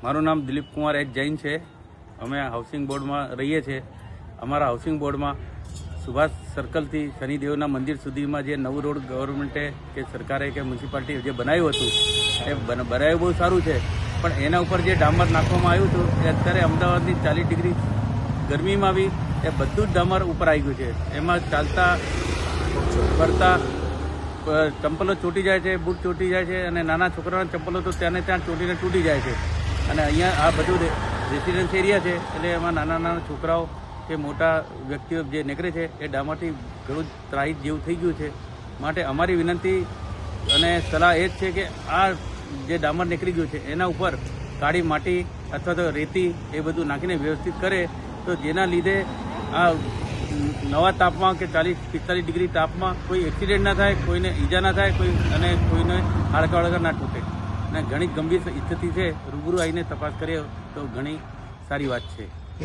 મારું નામ દિલીપ કુમાર એચ જૈન છે। અમે હાઉસિંગ બોર્ડમાં રહીએ છીએ। અમારા હાઉસિંગ બોર્ડમાં સુભાષ સર્કલથી શનિદેવના મંદિર સુધીમાં જે નવું રોડ ગવર્મેન્ટે કે સરકારે કે મ્યુનિસિપાલિટી જે બનાવ્યું હતું એ બનાવ્યું બહુ સારું છે, પણ એના ઉપર જે ડામર નાખવામાં આવ્યું હતું એ અત્યારે અમદાવાદની 40 ડિગ્રી ગરમીમાં બી એ બધું જ ડામર ઉપર આવી ગયું છે। એમાં ચાલતા ફરતા ચંપલો ચોટી જાય છે, બૂટ ચોટી જાય છે, અને નાના છોકરાના ચંપલો તો ત્યાં ચોટીને તૂટી જાય છે। અને અહીંયા આ બધું રેસિડેન્સ એરિયા છે, એટલે એમાં નાના છોકરાઓ કે મોટા વ્યક્તિઓ જે નીકળે છે એ ડામરથી ઘણું ત્રાહિત જેવું થઈ ગયું છે। માટે અમારી વિનંતી અને સલાહ એ જ છે કે આ જે ડામર નીકળી ગયું છે એના ઉપર કાળી માટી અથવા તો રેતી એ બધું નાખીને વ્યવસ્થિત કરે તો જેના લીધે આ નવા તાપમાં કે 40-45 ડિગ્રી તાપમાં કોઈ એક્સિડન્ટ ના થાય, કોઈને ઈજા ના થાય, કોઈને હાડકા વળગા ના તૂટે। અને ઘણી ગંભીર સ્થિતિ છે, રૂબરૂ આવીને તપાસ કરીએ તો ઘણી સારી વાત છે।